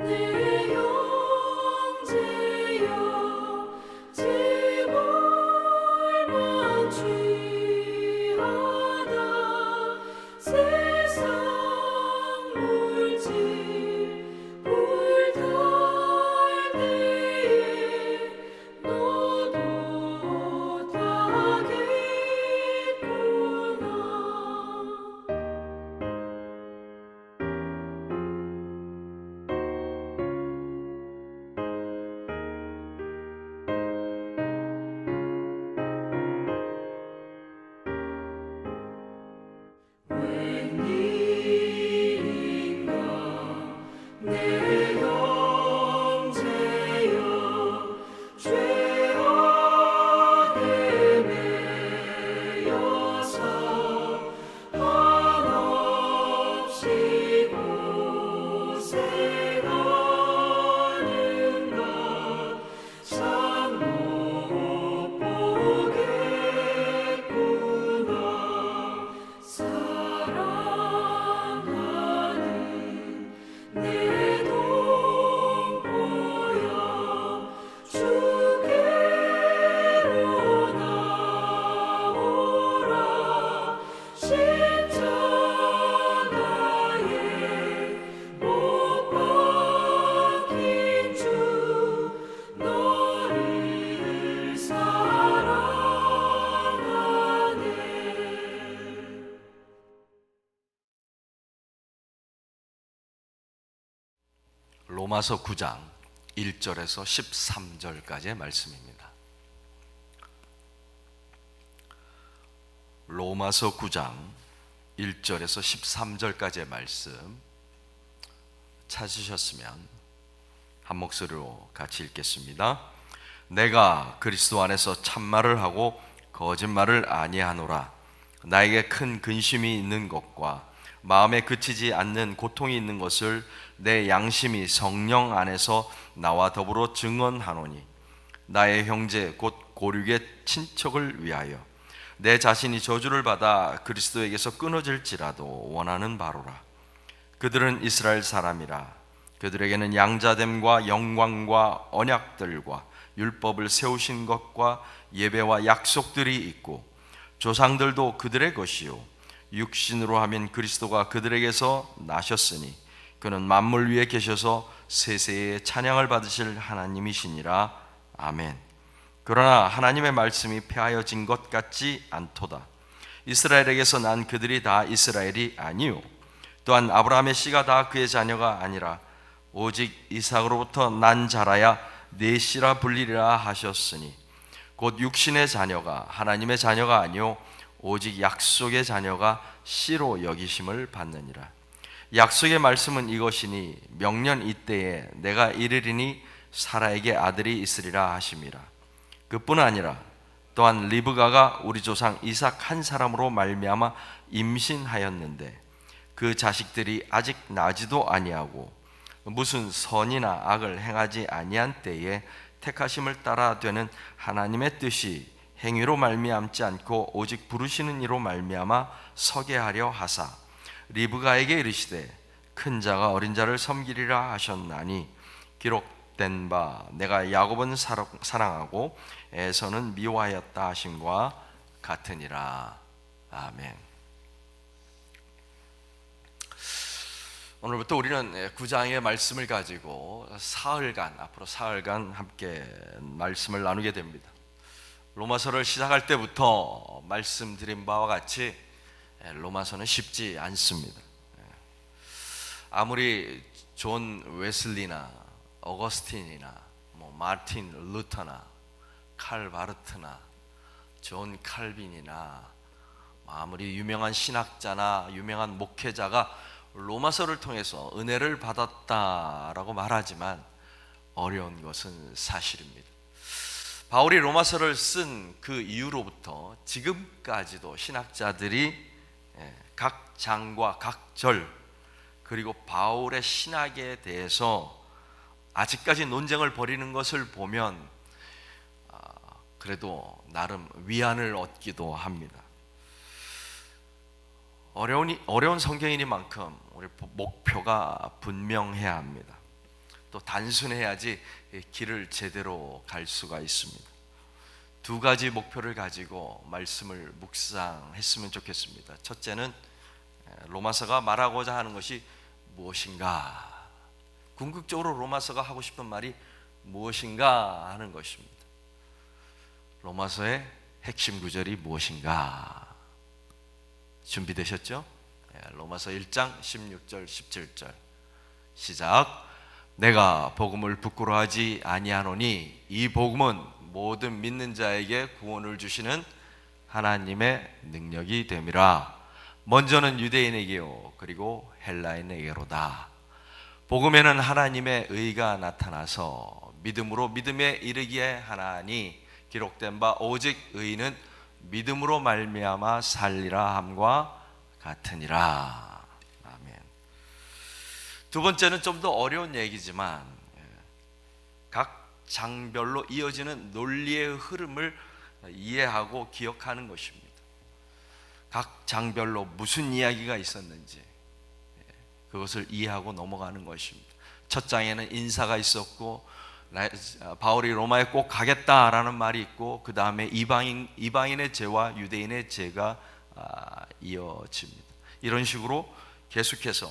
내 형제여 제발만 취하다 세상 물질 불탈 때에 너도 타겠구나. 웬일인가 내 형제여 죄악에 매여서 한없이 고생하는가 참 못 보겠구나. 사랑하는 내 동포여 주께로 나오라. 십자가에 못 박힌 주 너를 사랑하네. 로마서 9장 1절에서 13절까지의 말씀입니다. 로마서 9장 1절에서 13절까지의 말씀 찾으셨으면 한 목소리로 같이 읽겠습니다. 내가 그리스도 안에서 참말을 하고 거짓말을 아니하노라. 나에게 큰 근심이 있는 것과 마음에 그치지 않는 고통이 있는 것을 내 양심이 성령 안에서 나와 더불어 증언하노니, 나의 형제 곧 고륙의 친척을 위하여 내 자신이 저주를 받아 그리스도에게서 끊어질지라도 원하는 바로라. 그들은 이스라엘 사람이라. 그들에게는 양자됨과 영광과 언약들과 율법을 세우신 것과 예배와 약속들이 있고, 조상들도 그들의 것이요 육신으로 하면 그리스도가 그들에게서 나셨으니 그는 만물 위에 계셔서 세세의 찬양을 받으실 하나님이시니라. 아멘. 그러나 하나님의 말씀이 폐하여진 것 같지 않도다. 이스라엘에게서 난 그들이 다 이스라엘이 아니요 또한 아브라함의 씨가 다 그의 자녀가 아니라 오직 이삭으로부터 난 자라야 내 씨라 불리리라 하셨으니, 곧 육신의 자녀가 하나님의 자녀가 아니요 오직 약속의 자녀가 씨로 여기심을 받느니라. 약속의 말씀은 이것이니, 명년 이때에 내가 이르리니 사라에게 아들이 있으리라 하심이라. 그뿐 아니라 또한 리브가가 우리 조상 이삭 한 사람으로 말미암아 임신하였는데, 그 자식들이 아직 나지도 아니하고 무슨 선이나 악을 행하지 아니한 때에 택하심을 따라 되는 하나님의 뜻이 행위로 말미암지 않고 오직 부르시는 이로 말미암아 서게 하려 하사, 리브가에게 이르시되 큰 자가 어린 자를 섬기리라 하셨나니, 기록된 바 내가 야곱은 사랑하고 에서는 미워하였다 하심과 같으니라. 아멘. 오늘부터 우리는 9장의 말씀을 가지고 앞으로 사흘간 함께 말씀을 나누게 됩니다. 로마서를 시작할 때부터 말씀드린 바와 같이 로마서는 쉽지 않습니다. 아무리 존 웨슬리나 어거스틴이나 마틴 루터나 칼 바르트나 존 칼빈이나 아무리 유명한 신학자나 유명한 목회자가 로마서를 통해서 은혜를 받았다라고 말하지만 어려운 것은 사실입니다. 바울이 로마서를 쓴 그 이후로부터 지금까지도 신학자들이 각 장과 각 절, 그리고 바울의 신학에 대해서 아직까지 논쟁을 벌이는 것을 보면 그래도 나름 위안을 얻기도 합니다. 어려운 성경이니만큼 우리 목표가 분명해야 합니다. 또 단순해야지 길을 제대로 갈 수가 있습니다. 두 가지 목표를 가지고 말씀을 묵상했으면 좋겠습니다. 첫째는 로마서가 말하고자 하는 것이 무엇인가, 궁극적으로 로마서가 하고 싶은 말이 무엇인가 하는 것입니다. 로마서의 핵심 구절이 무엇인가? 준비되셨죠? 로마서 1장 16절 17절 시작. 내가 복음을 부끄러워하지 아니하노니 이 복음은 모든 믿는 자에게 구원을 주시는 하나님의 능력이 됨이라. 먼저는 유대인에게요 그리고 헬라인에게로다. 복음에는 하나님의 의가 나타나서 믿음으로 믿음에 이르기에 하나니 기록된 바 오직 의인은 믿음으로 말미암아 살리라 함과 같으니라. 아멘. 두 번째는 좀 더 어려운 얘기지만 각 장별로 이어지는 논리의 흐름을 이해하고 기억하는 것입니다. 각 장별로 무슨 이야기가 있었는지 그것을 이해하고 넘어가는 것입니다. 첫 장에는 인사가 있었고 바울이 로마에 꼭 가겠다라는 말이 있고 그 다음에 이방인의 죄와 유대인의 죄가 이어집니다. 이런 식으로 계속해서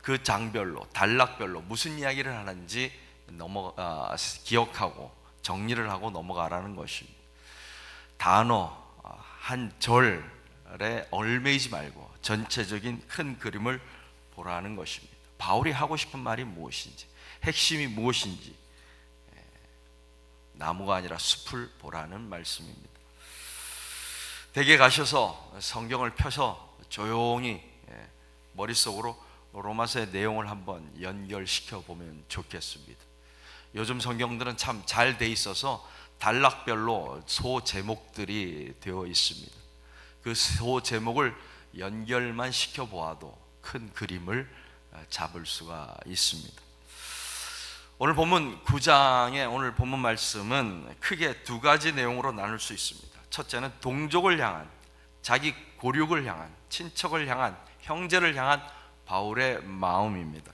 그 장별로 단락별로 무슨 이야기를 하는지 기억하고 정리를 하고 넘어가라는 것입니다. 단어 한 절에 얽매이지 말고 전체적인 큰 그림을 보라는 것입니다. 바울이 하고 싶은 말이 무엇인지, 핵심이 무엇인지 나무가 아니라 숲을 보라는 말씀입니다. 댁에 가셔서 성경을 펴서 조용히 머릿속으로 로마서의 내용을 한번 연결시켜 보면 좋겠습니다. 요즘 성경들은 참 잘 돼 있어서 단락별로 소 제목들이 되어 있습니다. 그 소 제목을 연결만 시켜 보아도 큰 그림을 잡을 수가 있습니다. 오늘 본문 9장의 오늘 본문 말씀은 크게 두 가지 내용으로 나눌 수 있습니다. 첫째는 동족을 향한, 자기 고륙을 향한, 친척을 향한, 형제를 향한 바울의 마음입니다.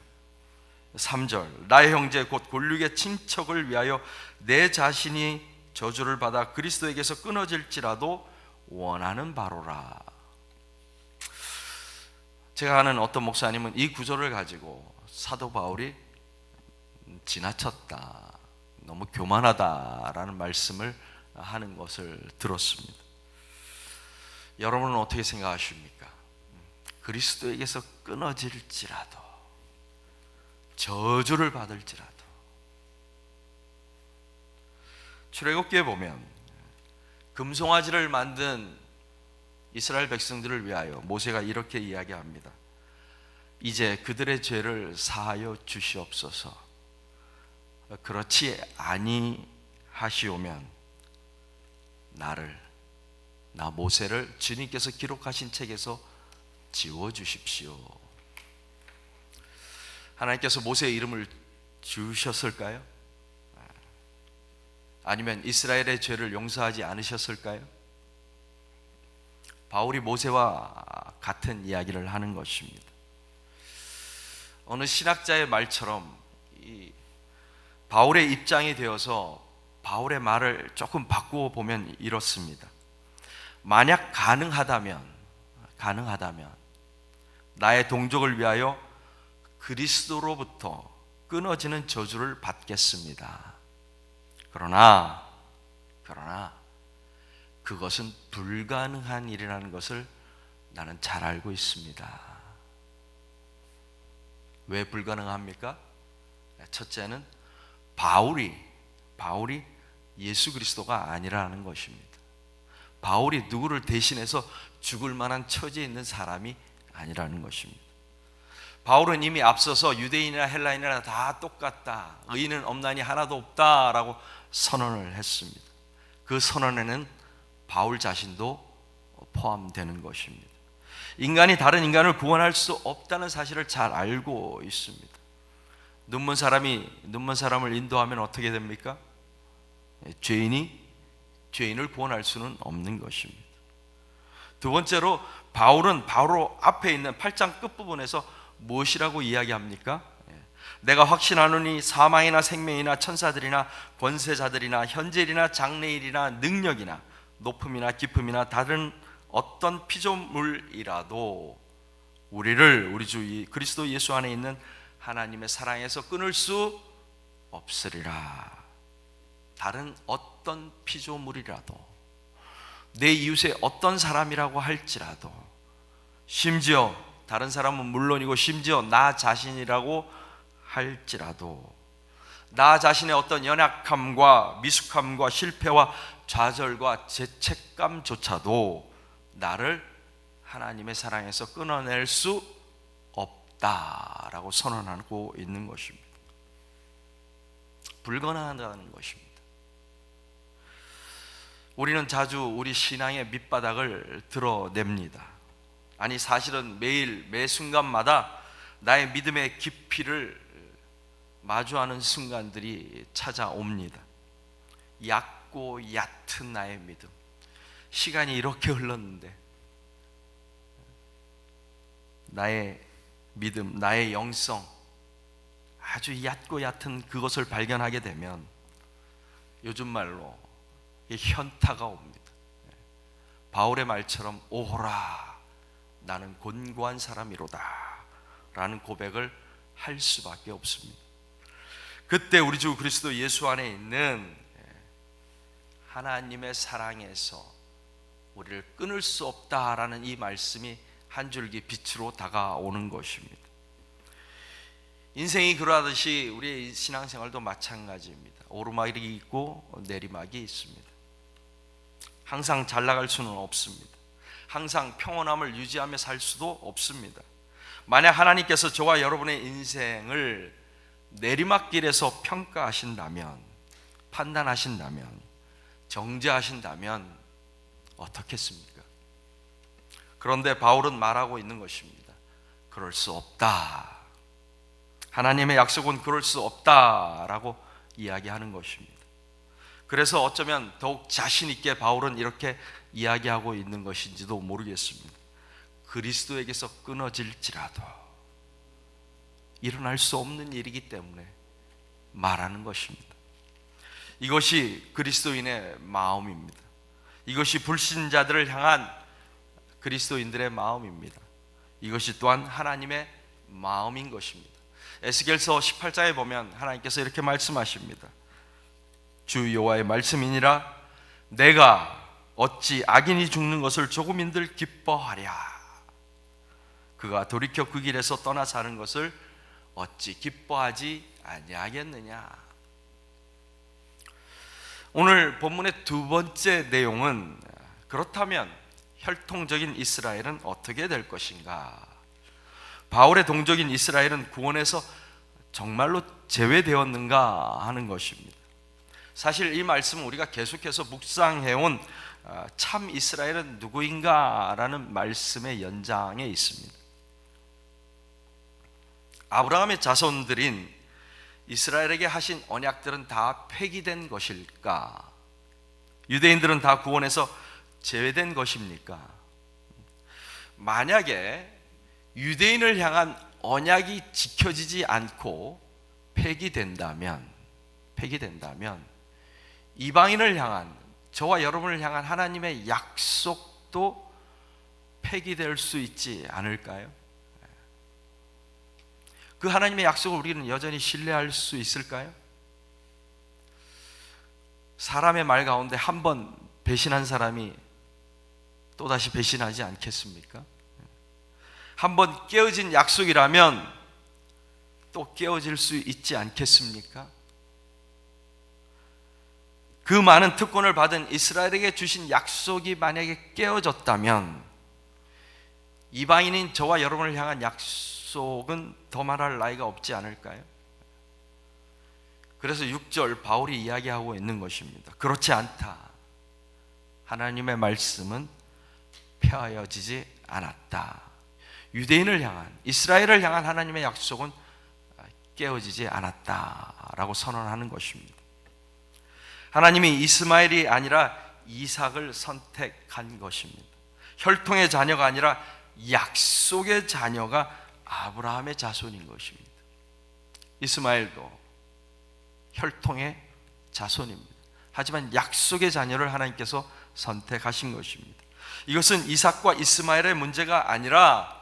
3절, 나의 형제 곧 골육의 친척을 위하여 내 자신이 저주를 받아 그리스도에게서 끊어질지라도 원하는 바로라. 제가 아는 어떤 목사님은 이 구절을 가지고 사도 바울이 지나쳤다, 너무 교만하다라는 말씀을 하는 것을 들었습니다. 여러분은 어떻게 생각하십니까? 그리스도에게서 끊어질지라도, 저주를 받을지라도. 출애굽기에 보면 금송아지를 만든 이스라엘 백성들을 위하여 모세가 이렇게 이야기합니다. 이제 그들의 죄를 사하여 주시옵소서. 그렇지 아니하시오면 나 모세를 주님께서 기록하신 책에서 지워주십시오. 하나님께서 모세의 이름을 주셨을까요? 아니면 이스라엘의 죄를 용서하지 않으셨을까요? 바울이 모세와 같은 이야기를 하는 것입니다. 어느 신학자의 말처럼 바울의 입장이 되어서 바울의 말을 조금 바꾸어 보면 이렇습니다. 만약 가능하다면 나의 동족을 위하여 그리스도로부터 끊어지는 저주를 받겠습니다. 그러나 그것은 불가능한 일이라는 것을 나는 잘 알고 있습니다. 왜 불가능합니까? 첫째는 바울이 예수 그리스도가 아니라는 것입니다. 바울이 누구를 대신해서 죽을 만한 처지에 있는 사람이 아니라는 것입니다. 바울은 이미 앞서서 유대인이나 헬라인이나 다 똑같다, 의인은 없나니 하나도 없다라고 선언을 했습니다. 그 선언에는 바울 자신도 포함되는 것입니다. 인간이 다른 인간을 구원할 수 없다는 사실을 잘 알고 있습니다. 눈먼 사람을 인도하면 어떻게 됩니까? 죄인을 구원할 수는 없는 것입니다. 두 번째로 바울은 바로 앞에 있는 8장 끝부분에서 무엇이라고 이야기합니까? 내가 확신하노니 사망이나 생명이나 천사들이나 권세자들이나 현재일이나 장래일이나 능력이나 높음이나 깊음이나 다른 어떤 피조물이라도 우리를 우리 주 그리스도 예수 안에 있는 하나님의 사랑에서 끊을 수 없으리라. 다른 어떤 피조물이라도, 내 이웃의 어떤 사람이라고 할지라도, 심지어 다른 사람은 물론이고 심지어 나 자신이라고 할지라도, 나 자신의 어떤 연약함과 미숙함과 실패와 좌절과 죄책감조차도 나를 하나님의 사랑에서 끊어낼 수 없다라고 선언하고 있는 것입니다. 불가능하다는 것입니다. 우리는 자주 우리 신앙의 밑바닥을 드러냅니다. 아니, 사실은 매일 매 순간마다 나의 믿음의 깊이를 마주하는 순간들이 찾아옵니다. 얕고 얕은 나의 믿음, 시간이 이렇게 흘렀는데 나의 믿음, 나의 영성, 아주 얕고 얕은 그것을 발견하게 되면 요즘 말로 현타가 옵니다. 바울의 말처럼 오호라, 나는 곤고한 사람이로다 라는 고백을 할 수밖에 없습니다. 그때 우리 주 그리스도 예수 안에 있는 하나님의 사랑에서 우리를 끊을 수 없다라는 이 말씀이 한 줄기 빛으로 다가오는 것입니다. 인생이 그러하듯이 우리의 신앙생활도 마찬가지입니다. 오르막이 있고 내리막이 있습니다. 항상 잘 나갈 수는 없습니다. 항상 평온함을 유지하며 살 수도 없습니다. 만약 하나님께서 저와 여러분의 인생을 내리막길에서 평가하신다면, 판단하신다면, 정죄하신다면 어떻겠습니까? 그런데 바울은 말하고 있는 것입니다. 그럴 수 없다. 하나님의 약속은 그럴 수 없다라고 이야기하는 것입니다. 그래서 어쩌면 더욱 자신 있게 바울은 이렇게 이야기하고 있는 것인지도 모르겠습니다. 그리스도에게서 끊어질지라도 일어날 수 없는 일이기 때문에 말하는 것입니다. 이것이 그리스도인의 마음입니다. 이것이 불신자들을 향한 그리스도인들의 마음입니다. 이것이 또한 하나님의 마음인 것입니다. 에스겔서 18장에 보면 하나님께서 이렇게 말씀하십니다. 주 여호와의 말씀이니라, 내가 어찌 악인이 죽는 것을 조금인들 기뻐하랴. 그가 돌이켜 그 길에서 떠나 사는 것을 어찌 기뻐하지 아니하겠느냐. 오늘 본문의 두 번째 내용은, 그렇다면 혈통적인 이스라엘은 어떻게 될 것인가? 바울의 동족인 이스라엘은 구원에서 정말로 제외되었는가 하는 것입니다. 사실 이 말씀은 우리가 계속해서 묵상해온 참 이스라엘은 누구인가 라는 말씀의 연장에 있습니다. 아브라함의 자손들인 이스라엘에게 하신 언약들은 다 폐기된 것일까? 유대인들은 다 구원에서 제외된 것입니까? 만약에 유대인을 향한 언약이 지켜지지 않고 폐기된다면 이방인을 향한, 저와 여러분을 향한 하나님의 약속도 폐기될 수 있지 않을까요? 그 하나님의 약속을 우리는 여전히 신뢰할 수 있을까요? 사람의 말 가운데 한 번 배신한 사람이 또다시 배신하지 않겠습니까? 한 번 깨어진 약속이라면 또 깨어질 수 있지 않겠습니까? 그 많은 특권을 받은 이스라엘에게 주신 약속이 만약에 깨어졌다면 이방인인 저와 여러분을 향한 약속은 더 말할 나위가 없지 않을까요? 그래서 6절 바울이 이야기하고 있는 것입니다. 그렇지 않다. 하나님의 말씀은 폐하여지지 않았다. 유대인을 향한, 이스라엘을 향한 하나님의 약속은 깨어지지 않았다라고 선언하는 것입니다. 하나님이 이스마엘이 아니라 이삭을 선택한 것입니다. 혈통의 자녀가 아니라 약속의 자녀가 아브라함의 자손인 것입니다. 이스마엘도 혈통의 자손입니다. 하지만 약속의 자녀를 하나님께서 선택하신 것입니다. 이것은 이삭과 이스마엘의 문제가 아니라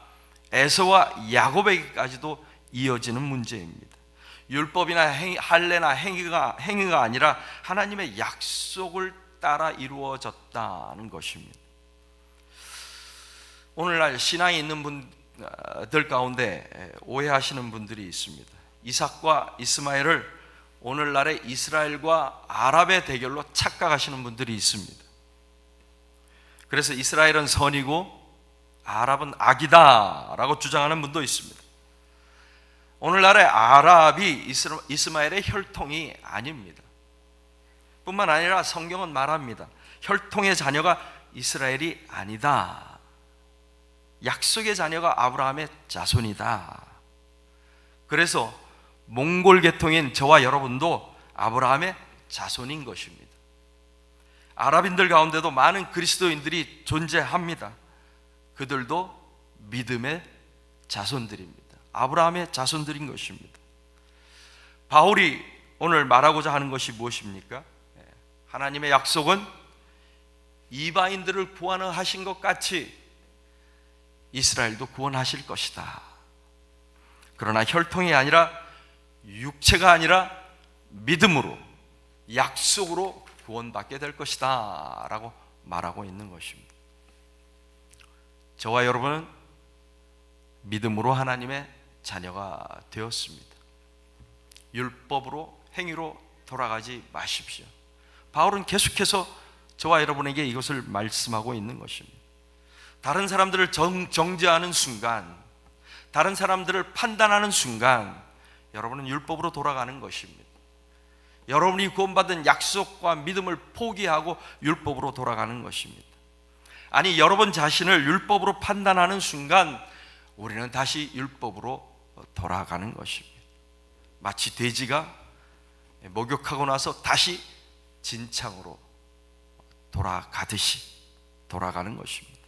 에서와 야곱에게까지도 이어지는 문제입니다. 율법이나 할례나 행위가 아니라 하나님의 약속을 따라 이루어졌다는 것입니다. 오늘날 신앙이 있는 분들 가운데 오해하시는 분들이 있습니다. 이삭과 이스마엘을 오늘날의 이스라엘과 아랍의 대결로 착각하시는 분들이 있습니다. 그래서 이스라엘은 선이고 아랍은 악이다 라고 주장하는 분도 있습니다. 오늘날의 아랍이 이스마엘의 혈통이 아닙니다. 뿐만 아니라 성경은 말합니다. 혈통의 자녀가 이스라엘이 아니다. 약속의 자녀가 아브라함의 자손이다. 그래서 몽골 계통인 저와 여러분도 아브라함의 자손인 것입니다. 아랍인들 가운데도 많은 그리스도인들이 존재합니다. 그들도 믿음의 자손들입니다. 아브라함의 자손들인 것입니다. 바울이 오늘 말하고자 하는 것이 무엇입니까? 하나님의 약속은 이방인들을 구원하신 것 같이 이스라엘도 구원하실 것이다. 그러나 혈통이 아니라 육체가 아니라 믿음으로 약속으로 구원받게 될 것이다 라고 말하고 있는 것입니다. 저와 여러분은 믿음으로 하나님의 자녀가 되었습니다. 율법으로 행위로 돌아가지 마십시오. 바울은 계속해서 저와 여러분에게 이것을 말씀하고 있는 것입니다. 다른 사람들을 정죄하는 순간, 다른 사람들을 판단하는 순간 여러분은 율법으로 돌아가는 것입니다. 여러분이 구원받은 약속과 믿음을 포기하고 율법으로 돌아가는 것입니다. 아니, 여러분 자신을 율법으로 판단하는 순간 우리는 다시 율법으로 돌아가는 것입니다. 마치 돼지가 목욕하고 나서 다시 진창으로 돌아가듯이 돌아가는 것입니다.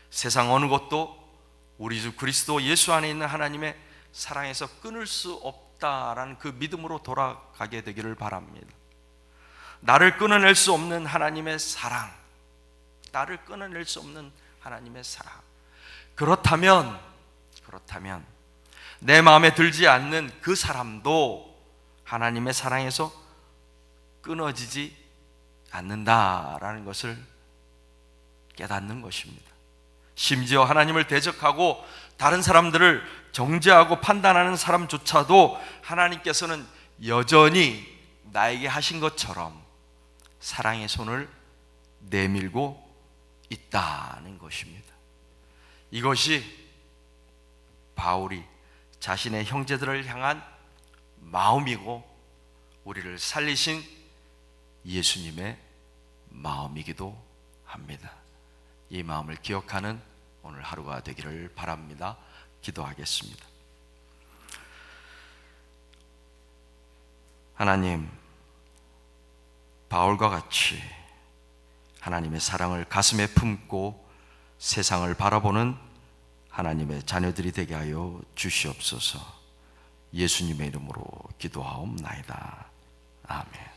세상 어느 것도 우리 주 그리스도 예수 안에 있는 하나님의 사랑에서 끊을 수 없다라는 그 믿음으로 돌아가게 되기를 바랍니다. 나를 끊어낼 수 없는 하나님의 사랑, 나를 끊어낼 수 없는 하나님의 사랑. 그렇다면 내 마음에 들지 않는 그 사람도 하나님의 사랑에서 끊어지지 않는다라는 것을 깨닫는 것입니다. 심지어 하나님을 대적하고 다른 사람들을 정죄하고 판단하는 사람조차도 하나님께서는 여전히 나에게 하신 것처럼 사랑의 손을 내밀고 있다는 것입니다. 이것이 바울이 자신의 형제들을 향한 마음이고 우리를 살리신 예수님의 마음이기도 합니다. 이 마음을 기억하는 오늘 하루가 되기를 바랍니다. 기도하겠습니다. 하나님, 바울과 같이 하나님의 사랑을 가슴에 품고 세상을 바라보는 하나님의 자녀들이 되게 하여 주시옵소서. 예수님의 이름으로 기도하옵나이다. 아멘.